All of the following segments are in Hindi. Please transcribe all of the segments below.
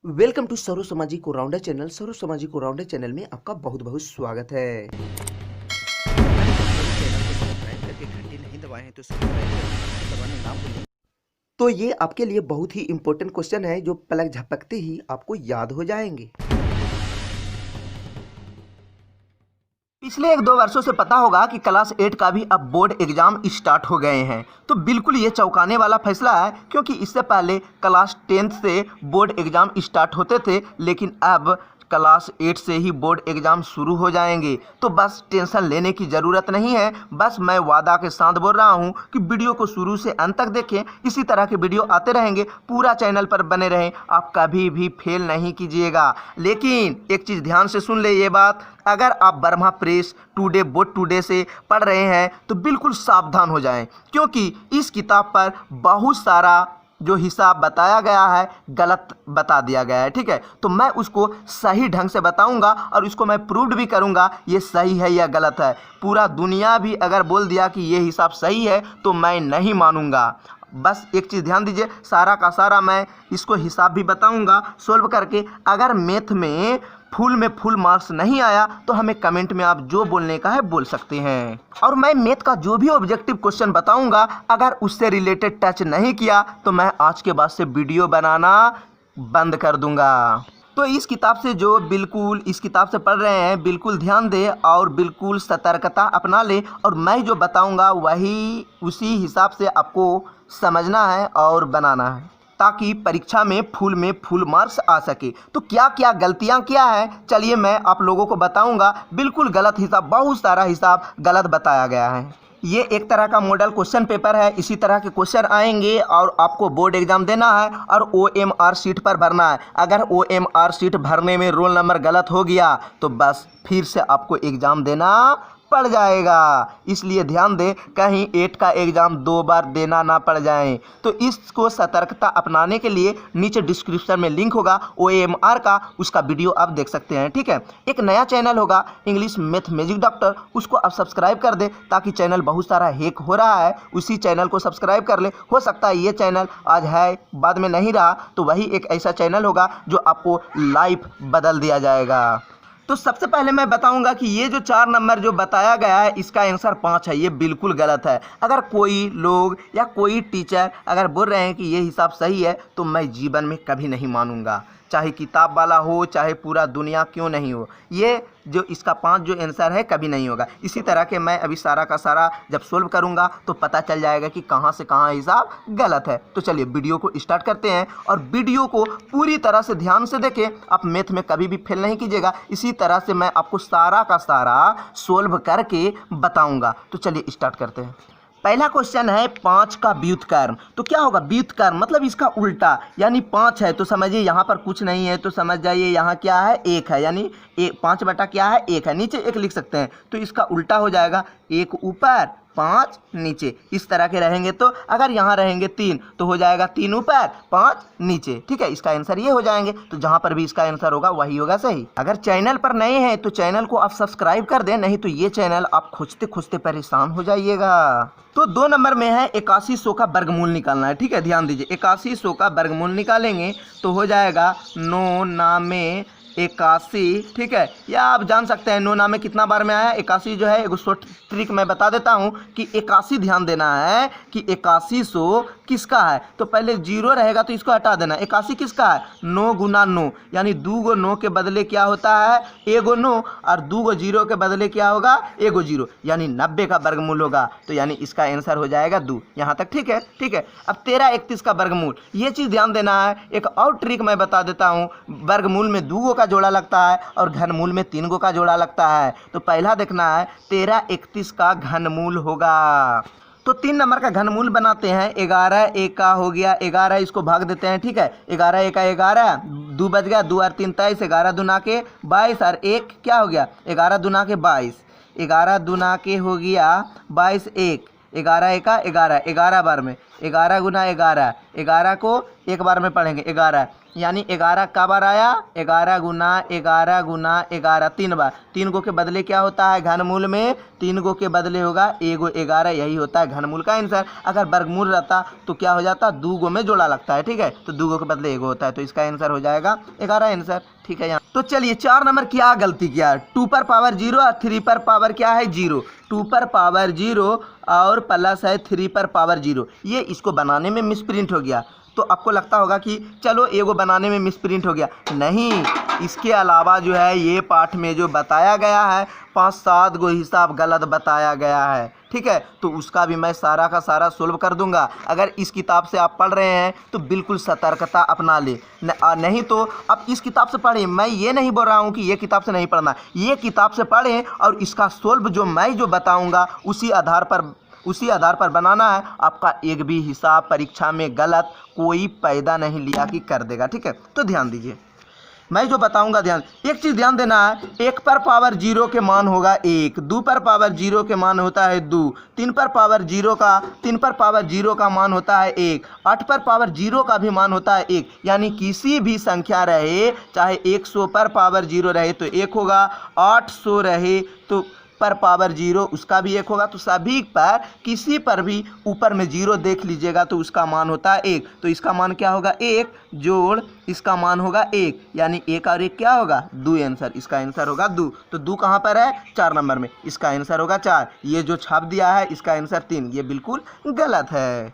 वेलकम टू सर्व सामाजिक राउंडर चैनल। सर्व सामाजिक राउंडर चैनल में आपका बहुत बहुत स्वागत है। चैनल को सब्सक्राइब करके घंटी नहीं दबाए हैं तो सब्सक्राइब करके दबाना ना भूलें। तो ये आपके लिए बहुत ही इंपॉर्टेंट क्वेश्चन है जो पलक झपकते ही आपको याद हो जाएंगे। पिछले 1-2 वर्षों से पता होगा कि क्लास 8 का भी अब बोर्ड एग्जाम स्टार्ट हो गए हैं। तो बिल्कुल ये चौंकाने वाला फैसला है, क्योंकि इससे पहले क्लास 10 से बोर्ड एग्जाम स्टार्ट होते थे, लेकिन अब क्लास 8 से ही बोर्ड एग्ज़ाम शुरू हो जाएंगे। तो बस टेंशन लेने की ज़रूरत नहीं है। बस मैं वादा के साथ बोल रहा हूँ कि वीडियो को शुरू से अंत तक देखें। इसी तरह के वीडियो आते रहेंगे, पूरा चैनल पर बने रहें, आप कभी भी फेल नहीं कीजिएगा। लेकिन एक चीज़ ध्यान से सुन ले ये बात, अगर आप Burma press today board today से पढ़ रहे हैं तो बिल्कुल सावधान हो जाएं, क्योंकि इस किताब पर बहुत सारा जो हिसाब बताया गया है गलत बता दिया गया है। ठीक है, तो मैं उसको सही ढंग से बताऊंगा और इसको मैं प्रूव भी करूंगा ये सही है या गलत है। पूरा दुनिया भी अगर बोल दिया कि ये हिसाब सही है तो मैं नहीं मानूंगा। बस एक चीज़ ध्यान दीजिए, सारा का सारा मैं इसको हिसाब भी बताऊंगा सोल्व करके। अगर मैथ में फुल मार्क्स नहीं आया तो हमें कमेंट में आप जो बोलने का है बोल सकते हैं। और मैं मैथ का जो भी ऑब्जेक्टिव क्वेश्चन बताऊंगा, अगर उससे रिलेटेड टच नहीं किया तो मैं आज के बाद से वीडियो बनाना बंद कर दूंगा। तो इस किताब से जो बिल्कुल इस किताब से पढ़ रहे हैं बिल्कुल ध्यान दें और बिल्कुल सतर्कता अपना लें, और मैं जो बताऊंगा वही उसी हिसाब से आपको समझना है और बनाना है, ताकि परीक्षा में फुल मार्क्स आ सके। तो क्या क्या गलतियां क्या है, चलिए मैं आप लोगों को बताऊंगा। बिल्कुल गलत हिसाब, बहुत सारा हिसाब गलत बताया गया है। ये एक तरह का मॉडल क्वेश्चन पेपर है, इसी तरह के क्वेश्चन आएंगे और आपको बोर्ड एग्जाम देना है और OMR शीट पर भरना है। अगर OMR शीट भरने में रोल नंबर गलत हो गया तो बस फिर से आपको एग्ज़ाम देना पड़ जाएगा। इसलिए ध्यान दें, कहीं 8 का एग्ज़ाम 2 बार देना ना पड़ जाए। तो इसको सतर्कता अपनाने के लिए नीचे डिस्क्रिप्शन में लिंक होगा OMR का, उसका वीडियो आप देख सकते हैं। ठीक है, एक नया चैनल होगा इंग्लिश मैथ मैजिक डॉक्टर, उसको आप सब्सक्राइब कर दें, ताकि चैनल बहुत सारा हैक हो रहा है, उसी चैनल को सब्सक्राइब कर ले। हो सकता है ये चैनल आज है बाद में नहीं रहा, तो वही एक ऐसा चैनल होगा जो आपको लाइफ बदल दिया जाएगा। तो सबसे पहले मैं बताऊंगा कि ये जो 4 नंबर जो बताया गया है इसका आंसर 5 है, ये बिल्कुल गलत है। अगर कोई लोग या कोई टीचर अगर बोल रहे हैं कि ये हिसाब सही है तो मैं जीवन में कभी नहीं मानूंगा, चाहे किताब वाला हो चाहे पूरा दुनिया क्यों नहीं हो। ये जो इसका 5 जो आंसर है कभी नहीं होगा। इसी तरह के मैं अभी सारा का सारा जब सोल्व करूंगा तो पता चल जाएगा कि कहां से कहां हिसाब गलत है। तो चलिए वीडियो को स्टार्ट करते हैं, और वीडियो को पूरी तरह से ध्यान से देखें। आप मैथ में कभी भी फेल नहीं कीजिएगा। इसी तरह से मैं आपको सारा का सारा सोल्व करके बताऊंगा। तो चलिए स्टार्ट करते हैं। पहला क्वेश्चन है 5 का व्युत्क्रम। तो क्या होगा व्युत्क्रम, मतलब इसका उल्टा, यानी 5 है तो समझिए यहाँ पर कुछ नहीं है, तो समझ जाइए यहाँ क्या है 1 है, यानी 5 बटा क्या है 1 है, नीचे 1 लिख सकते हैं। तो इसका उल्टा हो जाएगा 1 ऊपर 5 नीचे, इस तरह के रहेंगे। तो अगर यहाँ रहेंगे 3 तो हो जाएगा 3 ऊपर 5 नीचे। ठीक है, इसका आंसर ये हो जाएंगे। तो जहाँ पर भी इसका आंसर होगा वही होगा सही। अगर चैनल पर नए हैं तो चैनल को आप सब्सक्राइब कर दें, नहीं तो ये चैनल आप खोजते खोजते परेशान हो जाइएगा। तो 2 नंबर में है 8100 का वर्गमूल निकालना है। ठीक है, ध्यान दीजिए, 8100 का वर्गमूल निकालेंगे तो हो जाएगा 9 नामे 81। ठीक है, या आप जान सकते हैं 9 नाम में कितना बार में आया 81 जो है। एक शॉर्ट ट्रिक मैं बता देता हूं कि 81 ध्यान देना है कि 8100 किसका है। तो पहले 0 रहेगा तो इसको हटा देना। 81 किसका है 9 गुना 9, यानी 2 गो 9 के बदले क्या होता है 1 गो 9, और 2 गो 0 के बदले क्या होगा 1 गो 0, यानी 90 का वर्गमूल होगा। तो यानी इसका आंसर हो जाएगा 2। यहाँ तक ठीक है। ठीक है, अब 13 31 का वर्गमूल, ये चीज़ ध्यान देना है। एक और ट्रिक मैं बता देता हूँ, वर्गमूल में 2 गो का जोड़ा लगता है और घनमूल में 3 गो का जोड़ा लगता है। तो पहला देखना है 13 31 का घनमूल होगा। तो 3 नंबर का घनमूल बनाते हैं। 11 1 का हो गया 11, इसको भाग देते हैं। ठीक है, 11 1 का 11, 2 बच गया, 2 और 3 23, 11 दूना के 22 और 1 क्या हो गया 11 दूना के 22, 11 दूना के हो गया 22 1, 11 1 का 11, 11 बार में 11 गुना 11, 11 को एक बार में पढ़ेंगे 11, यानी 11 का बार आया, 11 गुना 11 3 बार। 3 गो के बदले क्या होता है घनमूल में, 3 गो के बदले होगा 1 11, यही होता है घनमूल का आंसर। अगर वर्गमूल रहता तो क्या हो जाता, 2 गो में जोड़ा लगता है, ठीक है, तो 2 गो के बदले 1 होता है, तो इसका आंसर हो जाएगा 11 आंसर, ठीक है। यहाँ तो चलिए 4 नंबर क्या गलती किया, 2 पर पावर 0 और 3 पर पावर क्या है 0, 2 पर पावर 0 और प्लस है 3 पर पावर 0, ये इसको बनाने में मिसप्रिंट हो गया। तो आपको लगता होगा कि चलो एगो बनाने में मिसप्रिंट हो गया, नहीं, इसके अलावा जो है ये पाठ में जो बताया गया है 5-7 गो हिसाब गलत बताया गया है, ठीक है, तो उसका भी मैं सारा का सारा सोल्व कर दूंगा। अगर इस किताब से आप पढ़ रहे हैं तो बिल्कुल सतर्कता अपना ले, नहीं तो आप इस किताब से पढ़ें। मैं ये नहीं बोल रहा हूँ कि ये किताब से नहीं पढ़ना, ये किताब से पढ़ें और इसका सोल्व जो मैं जो बताऊँगा उसी आधार पर बनाना है। आपका एक भी हिसाब परीक्षा में गलत कोई पैदा नहीं लिया कि कर देगा, ठीक है। तो ध्यान दीजिए, मैं जो बताऊंगा एक चीज़ ध्यान देना है, 1 पर पावर 0 के मान होगा 1, 2 पर पावर 0 के मान होता है 2, 3 पर पावर 0 का मान होता है 1, 8 पर पावर 0 का भी मान होता है 1, यानी किसी भी संख्या रहे, चाहे 100 पर पावर 0 रहे तो 1 होगा, 800 रहे तो पर पावर 0 उसका भी 1 होगा, तो सभी पर किसी पर भी ऊपर में 0 देख लीजिएगा तो उसका मान होता है 1, तो इसका मान क्या होगा 1 जोड़ इसका मान होगा 1, यानी 1 और 1 क्या होगा 2 आंसर, इसका आंसर होगा 2। तो 2 कहाँ पर है 4 नंबर में, इसका आंसर होगा 4। ये जो छाप दिया है इसका आंसर 3, ये बिल्कुल गलत है।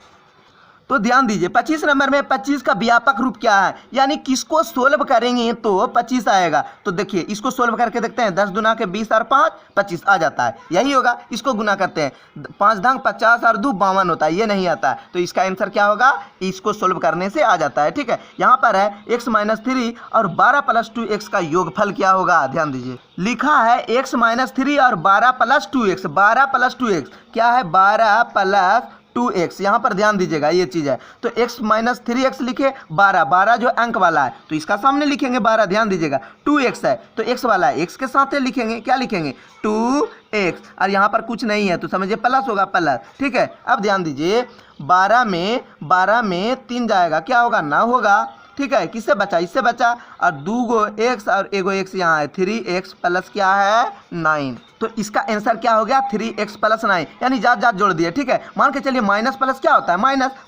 तो ध्यान दीजिए 25 नंबर में 25 का व्यापक रूप क्या है, यानी किसको सोल्व करेंगे तो 25 आएगा। तो देखिए इसको सोल्व करके देखते हैं, 10 दुना के 20 और 5 25 आ जाता है, यही होगा। इसको गुना करते हैं, 5 ढंग 50 और 2 52 होता है, ये नहीं आता है, तो इसका आंसर क्या होगा, इसको सोल्व करने से आ जाता है, ठीक है। यहाँ पर है x - 3 और 12 + 2x का योगफल क्या होगा, ध्यान दीजिए लिखा है x - 3 और 12 + 2x, 12 + 2x क्या है 12 + 2x, यहाँ पर ध्यान दीजिएगा ये चीज़ है। तो x - 3x लिखे, 12 जो अंक वाला है तो इसका सामने लिखेंगे 12, ध्यान दीजिएगा। 2x है तो x वाला है, x के साथ लिखेंगे, क्या लिखेंगे 2x, और यहाँ पर कुछ नहीं है तो समझिए प्लस होगा, प्लस, ठीक है। अब ध्यान दीजिए 12 में 3 जाएगा, क्या होगा 9 होगा, ठीक है। किससे बचा, इससे बचा, और 2 गो x और 1 गो x यहाँ है, 3x प्लस क्या है 9, तो इसका आंसर क्या हो गया 3x + 9, यानी जात जोड़ दिए, ठीक है। मान के चलिए माइनस प्लस क्या होता है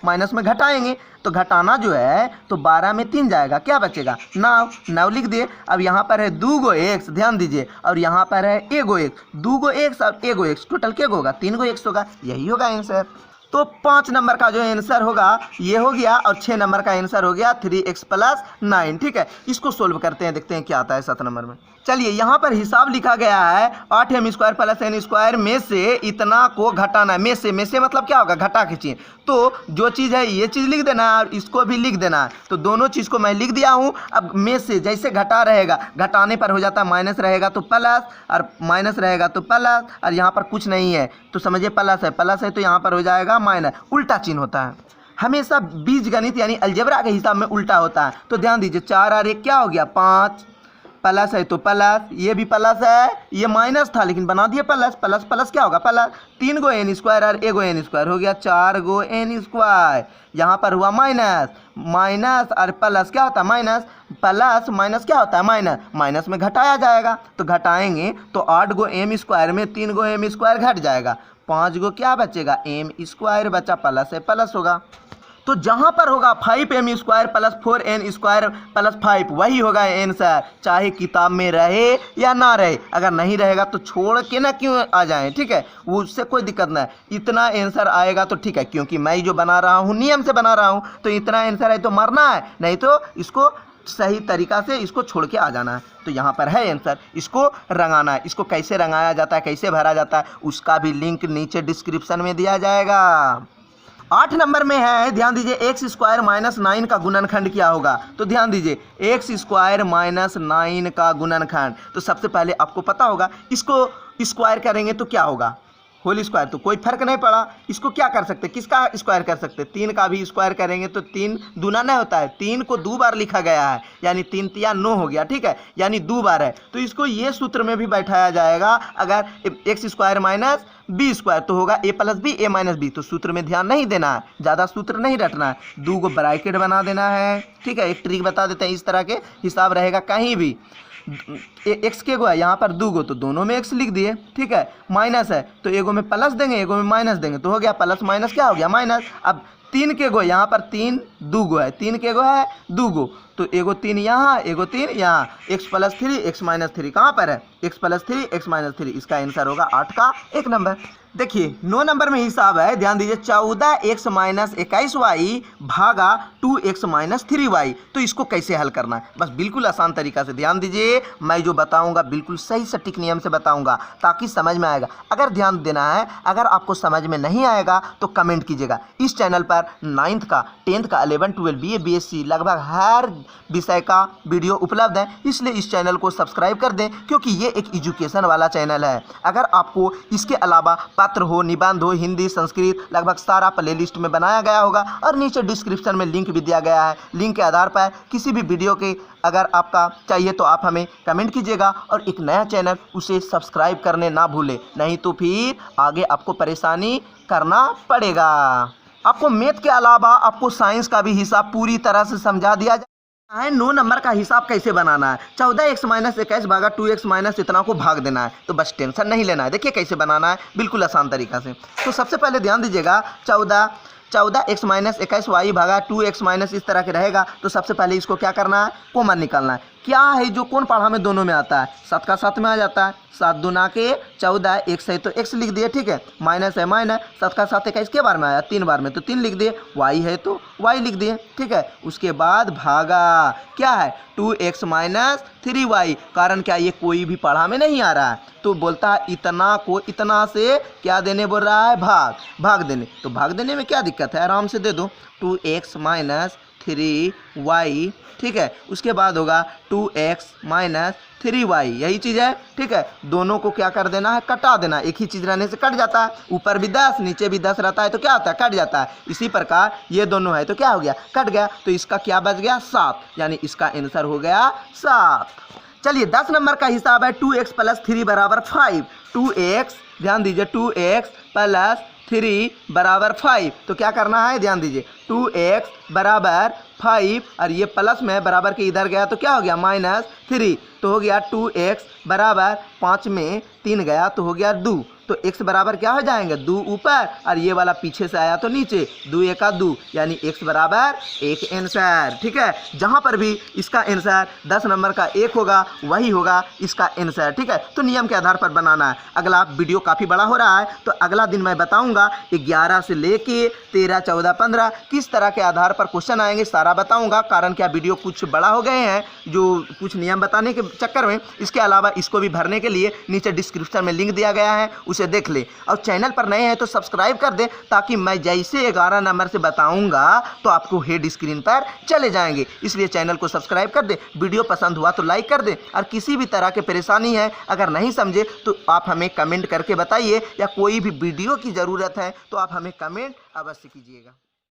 माइनस में घटाएंगे, तो घटाना जो है तो 12 में 3 जाएगा, क्या बचेगा 9 लिख दिए। अब यहाँ पर है 2 गो x, ध्यान दीजिए, और यहाँ पर है 1 गो x, 2 गो x और 1 गो x, टोटल क्या होगा 3 गो x होगा, यही होगा आंसर। तो 5 नंबर का जो आंसर होगा ये हो गया, और 6 नंबर का आंसर हो गया 3x + 9, ठीक है। इसको सोल्व करते हैं, देखते हैं क्या आता है 7 नंबर में। चलिए यहाँ पर हिसाब लिखा गया है 8m² + n² में से इतना को घटाना है, में से मतलब क्या होगा घटा खींचिए, तो जो चीज़ है ये चीज़ लिख देना है और इसको भी लिख देना है, तो दोनों चीज़ को मैं लिख दिया हूँ। अब में से जैसे घटा रहेगा, घटाने पर हो जाता है माइनस रहेगा तो प्लस, और माइनस रहेगा तो प्लस, और यहाँ पर कुछ नहीं है तो समझिए प्लस है तो यहाँ पर हो जाएगा माइनस, उल्टा चिन्ह होता है हमेशा बीजगणित यानी अलजेब्रा के हिसाब में उल्टा होता है। तो ध्यान दीजिए 4 और 1 क्या हो गया 5, प्लस है तो प्लस, ये भी प्लस है, ये माइनस था लेकिन बना दिए प्लस क्या होगा प्लस, 3 गो n² और 1 गो n² हो गया 4 गो n², यहाँ पर हुआ माइनस और प्लस क्या होता है माइनस, प्लस माइनस क्या होता है माइनस में घटाया जाएगा, तो घटाएंगे तो 8 गो m² में 3 गो m² घट जाएगा, 5 गो क्या बचेगा m² बचा, प्लस है प्लस होगा। तो जहाँ पर होगा 5m² + 4n² + 5 वही होगा आंसर, चाहे किताब में रहे या ना रहे। अगर नहीं रहेगा तो छोड़ के ना क्यों आ जाएं, ठीक है, वो उससे कोई दिक्कत ना है, इतना आंसर आएगा तो ठीक है, क्योंकि मैं जो बना रहा हूँ नियम से बना रहा हूँ, तो इतना आंसर है तो मरना है, नहीं तो इसको सही तरीका से इसको छोड़ के आ जाना है। तो यहाँ पर है आंसर, इसको रंगाना है, इसको कैसे रंगाया जाता है, कैसे भरा जाता है, उसका भी लिंक नीचे डिस्क्रिप्शन में दिया जाएगा। 8 नंबर में है, ध्यान दीजिए x² - 9 का गुणनखंड क्या होगा, तो ध्यान दीजिए x² - 9 का गुणनखंड, तो सबसे पहले आपको पता होगा इसको स्क्वायर करेंगे तो क्या होगा होल स्क्वायर, तो कोई फर्क नहीं पड़ा। इसको क्या कर सकते, किसका स्क्वायर कर सकते, 3 का भी स्क्वायर करेंगे तो 3 दूना नहीं होता है, 3 को 2 बार लिखा गया है, यानी 3 तिया 9 हो गया, ठीक है, यानी 2 बार है। तो इसको ये सूत्र में भी बैठाया जाएगा, अगर x square minus B square तो होगा A plus B A minus B. तो सूत्र में ध्यान नहीं देना है, ज़्यादा सूत्र नहीं रटना है, 2 को ब्रैकेट बना देना है, ठीक है। एक ट्रिक बता देते हैं, इस तरह के हिसाब रहेगा कहीं भी एक्स के गो है यहाँ पर 2 गो, तो दोनों में एक्स लिख दिए, ठीक है। माइनस है तो एगो में प्लस देंगे, एगो में माइनस देंगे, तो हो गया प्लस माइनस क्या हो गया माइनस। अब 3 के गो यहाँ पर 3 2 गो है, 3 के गो है 2 गो, तो एगो 3 यहाँ एगो 3 यहाँ, एक्स प्लस 3 एक्स माइनस 3 कहाँ पर है, एक्स प्लस 3 एक्स माइनस 3, इसका आंसर होगा 8 का 1 नंबर। देखिए 9 नंबर में हिसाब है, ध्यान दीजिए, 14x माइनस 21y भागा 2x माइनस 3y। तो इसको कैसे हल करना है, बस बिल्कुल आसान तरीका से ध्यान दीजिए, मैं जो बताऊंगा बिल्कुल सही सटीक नियम से बताऊंगा ताकि समझ में आएगा। अगर ध्यान देना है, अगर आपको समझ में नहीं आएगा तो कमेंट कीजिएगा। इस चैनल पर 9th का 10th का 11 12 BA BSc लगभग हर विषय का वीडियो उपलब्ध है, इसलिए इस चैनल को सब्सक्राइब कर दें, क्योंकि ये एक एजुकेशन वाला चैनल है। अगर आपको इसके अलावा पत्र हो, निबंध हो, हिंदी संस्कृत लगभग सारा प्ले लिस्ट में बनाया गया होगा, और नीचे डिस्क्रिप्शन में लिंक भी दिया गया है। लिंक के आधार पर किसी भी वीडियो के अगर आपका चाहिए तो आप हमें कमेंट कीजिएगा, और एक नया चैनल उसे सब्सक्राइब करने ना भूलें, नहीं तो फिर आगे आपको परेशानी करना पड़ेगा। आपको मैथ के अलावा आपको साइंस का भी हिसाब पूरी तरह से समझा दिया जाए। 9 नंबर का हिसाब कैसे बनाना है, 14x माइनस 21 भागा 2x माइनस इतना को भाग देना है, तो बस टेंशन नहीं लेना है। देखिए कैसे बनाना है, बिल्कुल आसान तरीका से। तो सबसे पहले ध्यान दीजिएगा, 14x माइनस 21y भागा 2x माइनस इस तरह के रहेगा। तो सबसे पहले इसको क्या करना है, कॉमन निकालना है। क्या है जो कौन पढ़ा में दोनों में आता है, 7 का 7 में आ जाता है, 7 दूना के 14, x है तो x लिख दिए, ठीक है, माइनस है माइनस, 7 का 7 21 के बार में आया 3 बार में, तो 3 लिख दिए, y है तो y लिख दिए, ठीक है। उसके बाद भागा क्या है 2x माइनस 3y, कारण क्या ये कोई भी पढ़ा में नहीं आ रहा है, तो बोलता है इतना को इतना से क्या देने बोल रहा है, भाग देने। तो भाग देने में क्या दिक्कत है, आराम से दे दो, 2x माइनस 3y, ठीक है। उसके बाद होगा 2x माइनस 3y, यही चीज़ है, ठीक है। दोनों को क्या कर देना है, कटा देना, एक ही चीज़ रहने से कट जाता है, ऊपर भी 10 नीचे भी 10 रहता है तो क्या होता है, कट जाता है। इसी प्रकार ये दोनों है तो क्या हो गया, कट गया, तो इसका क्या बच गया 7, यानी इसका आंसर हो गया 7। चलिए 10 नंबर का हिसाब है, 2x प्लस 3 बराबर 5। 2x, ध्यान दीजिए, 2x प्लस 3 बराबर 5, तो क्या करना है, ध्यान दीजिए, 2x बराबर 5 और ये प्लस में बराबर के इधर गया तो क्या हो गया माइनस 3, तो हो गया 2x बराबर 5 में 3 गया तो हो गया 2, तो x बराबर क्या हो जाएंगे 2 ऊपर और ये वाला पीछे से आया तो नीचे, 2 एका 2, यानी x बराबर 1 आंसर, ठीक है। जहाँ पर भी इसका आंसर 10 नंबर का 1 होगा वही होगा इसका आंसर, ठीक है। तो नियम के आधार पर बनाना है। अगला वीडियो काफ़ी बड़ा हो रहा है तो अगला दिन मैं बताऊँगा 11 से लेके 13 14 15 किस तरह के आधार पर क्वेश्चन आएंगे सारा बताऊँगा, कारण क्या वीडियो कुछ बड़ा हो गए हैं जो कुछ नियम बताने के चक्कर में। इसके अलावा इसको भी भरने के लिए नीचे डिस्क्रिप्शन में लिंक दिया गया है, उसे देख ले, और चैनल पर नए हैं तो सब्सक्राइब कर दें ताकि मैं जैसे 11 नंबर से बताऊंगा तो आपको हेड स्क्रीन पर चले जाएंगे, इसलिए चैनल को सब्सक्राइब कर दें। वीडियो पसंद हुआ तो लाइक कर दें, और किसी भी तरह की परेशानी है अगर नहीं समझे तो आप हमें कमेंट करके बताइए, या कोई भी वीडियो की ज़रूरत है तो आप हमें कमेंट अवश्य कीजिएगा।